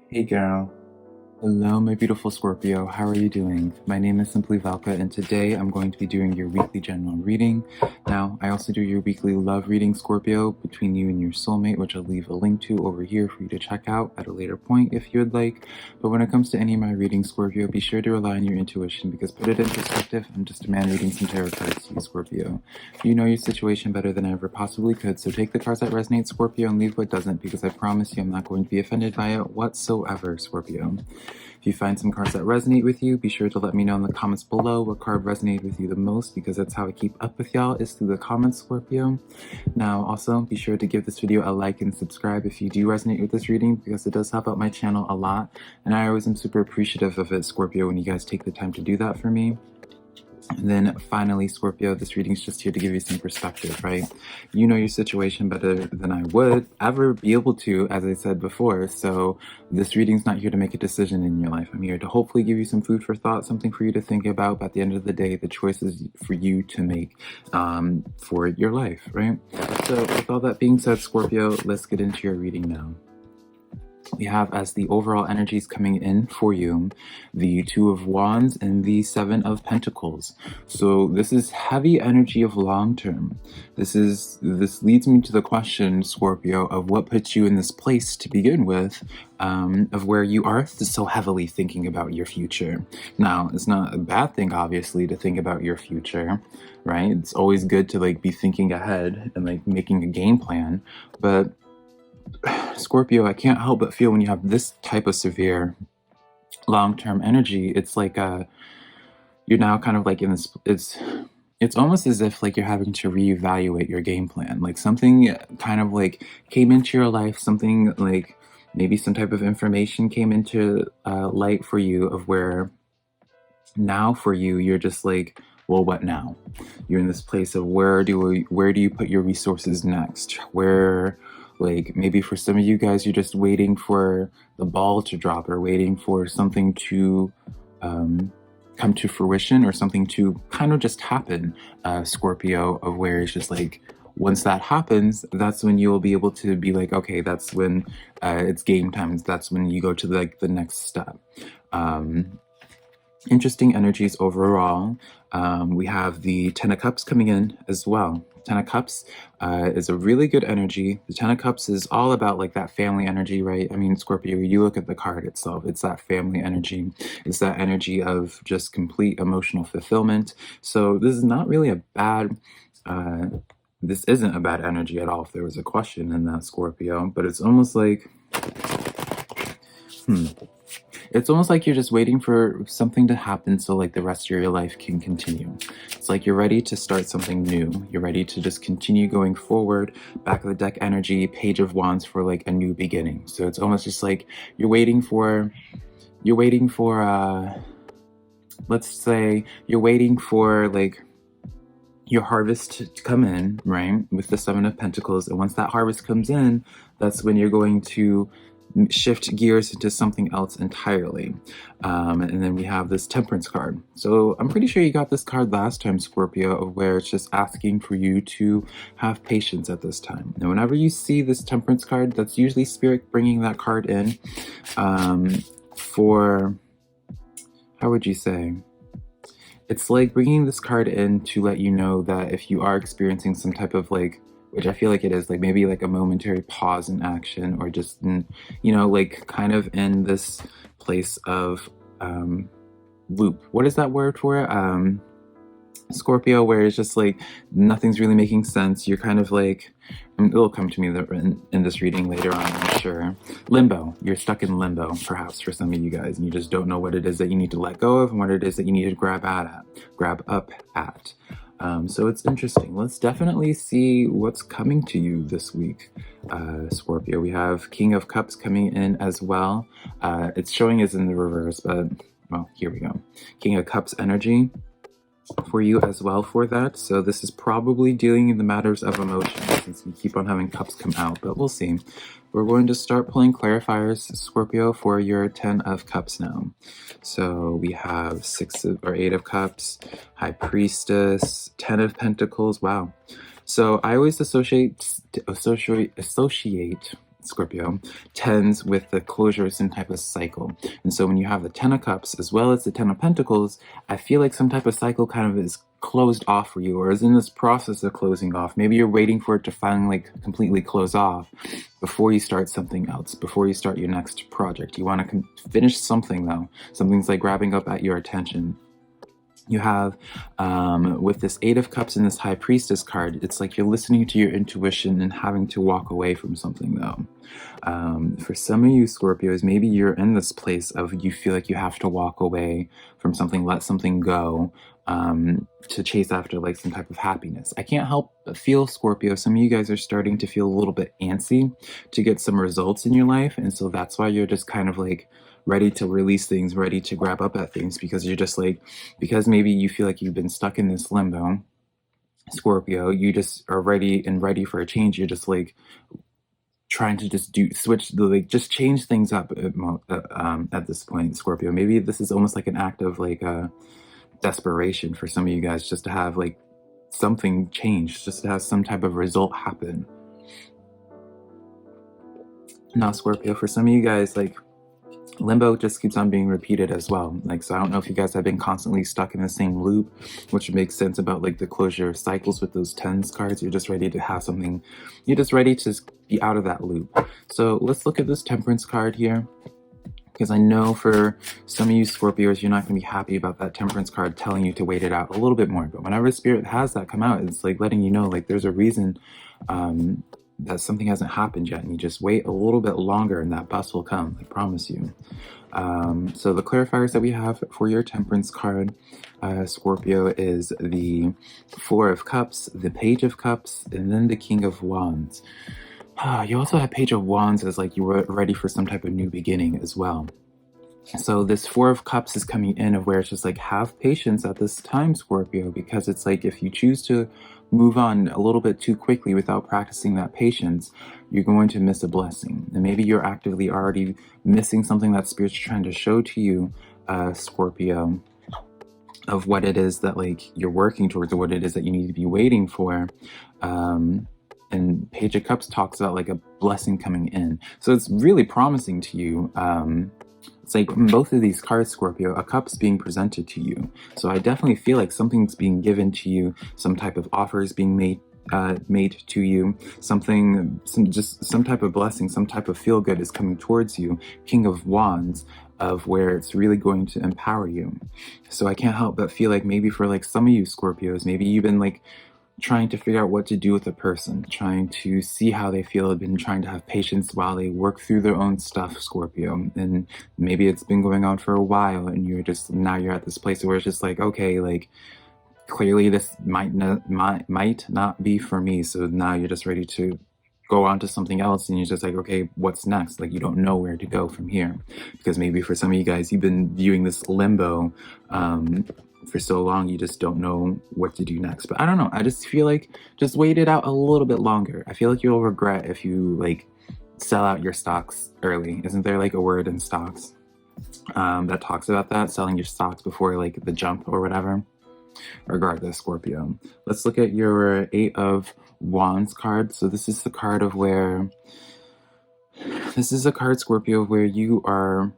Hey girl. Hello, my beautiful Scorpio. How are you doing? My name is SimplyVelca, and today I'm going to be doing your weekly general reading. Now, I also do your weekly love reading, Scorpio, between you and your soulmate, which I'll leave a link to over here for you to check out at a later point if you'd like. But when it comes to any of my readings, Scorpio, be sure to rely on your intuition because, put it in perspective, I'm just a man reading some tarot cards to you, Scorpio. You know your situation better than I ever possibly could, so take the cards that resonate, Scorpio, and leave what doesn't, because I promise you I'm not going to be offended by it whatsoever, Scorpio. If you find some cards that resonate with you, be sure to let me know in the comments below what card resonated with you the most, because that's how I keep up with y'all, is through the comments, Scorpio. Now, also, be sure to give this video a like and subscribe if you do resonate with this reading, because it does help out my channel a lot, and I always am super appreciative of it, Scorpio, when you guys take the time to do that for me. And then finally, Scorpio, this reading is just here to give you some perspective, right? You know your situation better than I would ever be able to, as I said before. So this reading's not here to make a decision in your life. I'm here to hopefully give you some food for thought, something for you to think about. But at the end of the day, the choice is for you to make for your life, right? So with all that being said, Scorpio, let's get into your reading now. We have, as the overall energies coming in for you, the Two of Wands and the Seven of Pentacles. So this is heavy energy of long term. This leads me to the question, Scorpio, of what puts you in this place to begin with, of where you are so heavily thinking about your future. Now, it's not a bad thing, obviously, to think about your future, right? It's always good to be thinking ahead and making a game plan, but Scorpio, I can't help but feel when you have this type of severe long-term energy, it's like you're now kind of in this, it's almost as if you're having to reevaluate your game plan. Something kind of came into your life, something maybe some type of information came into light for you, of where now for you, you're just well, what now? You're in this place of where do you put your resources next? Where maybe for some of you guys, you're just waiting for the ball to drop, or waiting for something to come to fruition, or something to kind of just happen, Scorpio, of where it's just once that happens, that's when you'll be able to be okay, that's when it's game time. That's when you go to the next step. Interesting energies overall. We have the Ten of Cups coming in as well. Ten of Cups is a really good energy. The Ten of Cups is all about that family energy, right? I mean, Scorpio, you look at the card itself, it's that family energy. It's that energy of just complete emotional fulfillment. So this is not really a bad, this isn't a bad energy at all, if there was a question in that, Scorpio, but it's almost it's almost you're just waiting for something to happen so the rest of your life can continue. It's you're ready to start something new. You're ready to just continue going forward. Back of the deck energy, Page of Wands, for a new beginning. So it's almost just you're waiting for let's say you're waiting for your harvest to come in, right? With the Seven of Pentacles. And once that harvest comes in, that's when you're going to shift gears into something else entirely. And then we have this Temperance card. So I'm pretty sure you got this card last time, Scorpio, of where it's just asking for you to have patience at this time. And whenever you see this Temperance card, that's usually Spirit bringing that card in for, how would you say? It's bringing this card in to let you know that if you are experiencing some type of which I feel it is, maybe a momentary pause in action, or just, kind of in this place of loop. What is that word for it? Scorpio, where it's just nothing's really making sense. You're kind of it'll come to me in this reading later on, I'm sure. Limbo. You're stuck in limbo, perhaps, for some of you guys, and you just don't know what it is that you need to let go of and what it is that you need to grab up at. So it's interesting. Let's definitely see what's coming to you this week, Scorpio. We have King of Cups coming in as well. It's showing as in the reverse, but, well, here we go. King of Cups energy for you as well for that. So this is probably dealing in the matters of emotion, since we keep on having cups come out, but we'll see. We're going to start pulling clarifiers, Scorpio, for your 10 of Cups now. So we have 8 of Cups, High Priestess, 10 of Pentacles. Wow. So I always associate Scorpio, tends with the closure of some type of cycle. And so when you have the Ten of Cups as well as the Ten of Pentacles, I feel like some type of cycle kind of is closed off for you, or is in this process of closing off. Maybe you're waiting for it to finally like completely close off before you start something else, before you start your next project. You want to finish something though. Something's like grabbing up at your attention. You have, with this Eight of Cups and this High Priestess card, it's like you're listening to your intuition and having to walk away from something though. For some of you Scorpios, maybe you're in this place of you feel like you have to walk away from something, let something go, to chase after like some type of happiness. I can't help but feel, Scorpio, some of you guys are starting to feel a little bit antsy to get some results in your life, and so that's why you're just kind of like ready to release things, ready to grab up at things, because you're just like, because maybe you feel like you've been stuck in this limbo, Scorpio, you just are ready for a change. You're just like trying to just just change things up at this point, Scorpio. Maybe this is almost like an act of like desperation for some of you guys, just to have like something change, just to have some type of result happen. Now, Scorpio, for some of you guys, like limbo just keeps on being repeated as well. Like, so I don't know if you guys have been constantly stuck in the same loop, which makes sense about like the closure of cycles with those tens cards. You're just ready to have something, you're just ready to be out of that loop. So let's look at this Temperance card here, because I know for some of you Scorpios, you're not going to be happy about that Temperance card telling you to wait it out a little bit more. But whenever Spirit has that come out, it's like letting you know like there's a reason that something hasn't happened yet, and you just wait a little bit longer and that bus will come, I promise you. So the clarifiers that we have for your Temperance card, Scorpio, is the Four of Cups, the Page of Cups, and then the King of Wands. You also have Page of Wands as like you were ready for some type of new beginning as well. So this Four of Cups is coming in of where it's just like, have patience at this time, Scorpio, because it's like if you choose to move on a little bit too quickly without practicing that patience, you're going to miss a blessing. And maybe you're actively already missing something that Spirit's trying to show to you, Scorpio, of what it is that like you're working towards, or what it is that you need to be waiting for. And Page of Cups talks about like a blessing coming in. So it's really promising to you. It's like in both of these cards, Scorpio, a cup's being presented to you. So I definitely feel like something's being given to you, some type of offer is being made to you, some type of blessing, some type of feel good is coming towards you. King of Wands, of where it's really going to empower you. So I can't help but feel like maybe for like some of you Scorpios, maybe you've been like trying to figure out what to do with a person, trying to see how they feel, been trying to have patience while they work through their own stuff, Scorpio. And maybe it's been going on for a while, and you're just, now you're at this place where it's just like, okay, like clearly this might not be for me. So now you're just ready to go on to something else, and you're just like, okay, what's next? Like you don't know where to go from here, because maybe for some of you guys, you've been viewing this limbo for so long, you just don't know what to do next. But I don't know, I just feel like just wait it out a little bit longer. I feel like you'll regret if you like sell out your stocks early. Isn't there like a word in stocks that talks about that, selling your stocks before like the jump or whatever? Regardless, Scorpio, let's look at your Eight of Wands card. So this is the card of where, this is a card, Scorpio, where you are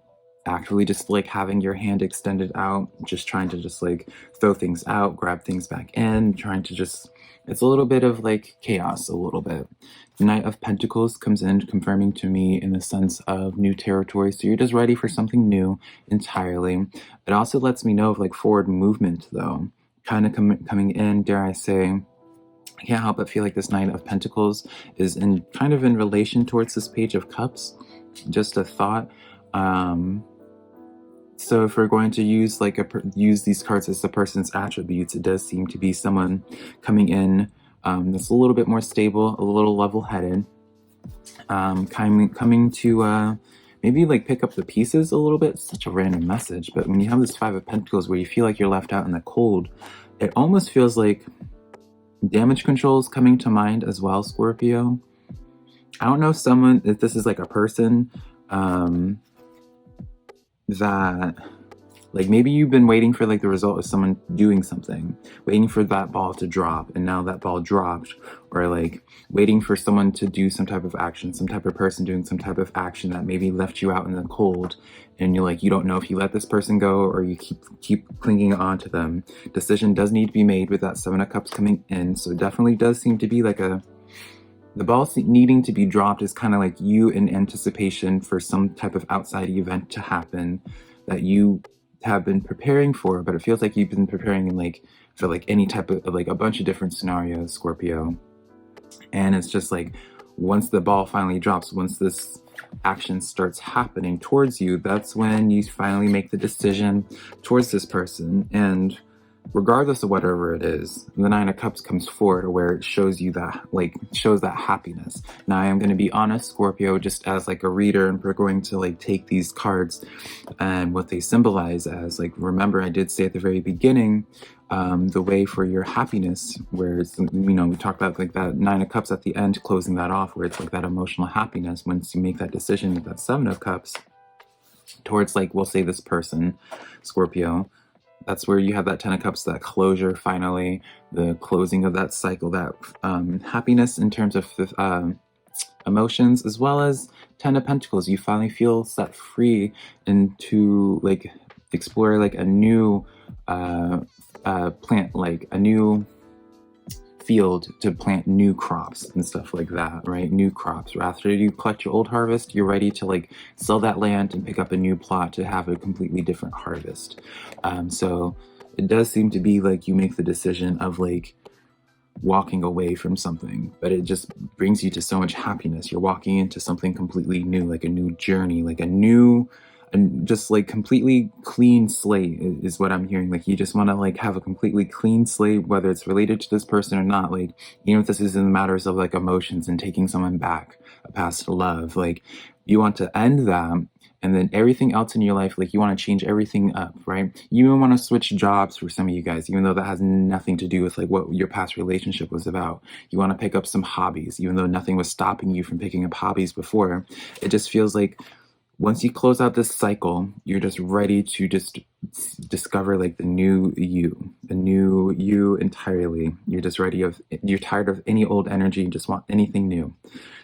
actually just like having your hand extended out, just trying to just like throw things out, grab things back in, trying to just, it's a little bit of like chaos, a little bit. The Knight of Pentacles comes in, confirming to me in the sense of new territory. So you're just ready for something new entirely. It also lets me know of like forward movement though, kind of coming in, dare I say. I can't help but feel like this Knight of Pentacles is in kind of in relation towards this Page of Cups. Just a thought. So if we're going to use like use these cards as the person's attributes, it does seem to be someone coming in that's a little bit more stable, a little level-headed, coming to maybe like pick up the pieces a little bit. It's such a random message, but when you have this Five of Pentacles where you feel like you're left out in the cold, it almost feels like damage control is coming to mind as well, Scorpio. I don't know if this is like a person that Like maybe you've been waiting for like the result of someone doing something, waiting for that ball to drop, and now that ball dropped, or like waiting for someone to do some type of action, some type of person doing some type of action that maybe left you out in the cold, and you're like, you don't know if you let this person go or you keep clinging on to them. Decision does need to be made with that Seven of Cups coming in, so it definitely does seem to be like the ball needing to be dropped is kind of like you in anticipation for some type of outside event to happen that you have been preparing for, but it feels like you've been preparing in like for like any type of like a bunch of different scenarios, Scorpio. And it's just like once the ball finally drops, once this action starts happening towards you, that's when you finally make the decision towards this person. And regardless of whatever it is, the Nine of Cups comes forward where it shows you that, like, shows that happiness. Now, I am going to be honest, Scorpio, just as like a reader, and we're going to like take these cards and what they symbolize as, like, remember I did say at the very beginning, the way for your happiness, where it's, you know, we talked about like that Nine of Cups at the end, closing that off, where it's like that emotional happiness once you make that decision with that Seven of Cups towards, like, we'll say this person, Scorpio. That's where you have that Ten of Cups, that closure, finally, the closing of that cycle, that happiness in terms of emotions, as well as Ten of Pentacles. You finally feel set free and to like explore like a new plant, like a new field to plant new crops and stuff like that, right? New crops. After you collect your old harvest, you're ready to like sell that land and pick up a new plot to have a completely different harvest. So it does seem to be like you make the decision of like walking away from something, but it just brings you to so much happiness. You're walking into something completely new, like a new journey, like a new, and just like completely clean slate is what I'm hearing. Like you just want to like have a completely clean slate, whether it's related to this person or not. Like, even if this is in matters of like emotions and taking someone back, a past love, like you want to end that. And then everything else in your life, like you want to change everything up, right? You even want to switch jobs for some of you guys, even though that has nothing to do with like what your past relationship was about. You want to pick up some hobbies, even though nothing was stopping you from picking up hobbies before. It just feels like once you close out this cycle, you're just ready to just discover like the new you entirely. You're just ready you're tired of any old energy, you just want anything new.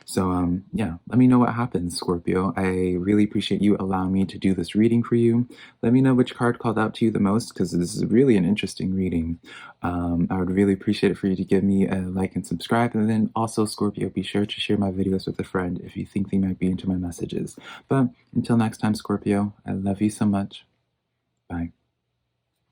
So yeah, let me know what happens, Scorpio. I really appreciate you allowing me to do this reading for you. Let me know which card called out to you the most, because this is really an interesting reading. I would really appreciate it for you to give me a like and subscribe. And then also, Scorpio, be sure to share my videos with a friend if you think they might be into my messages. But until next time, Scorpio, I love you so much. Bye.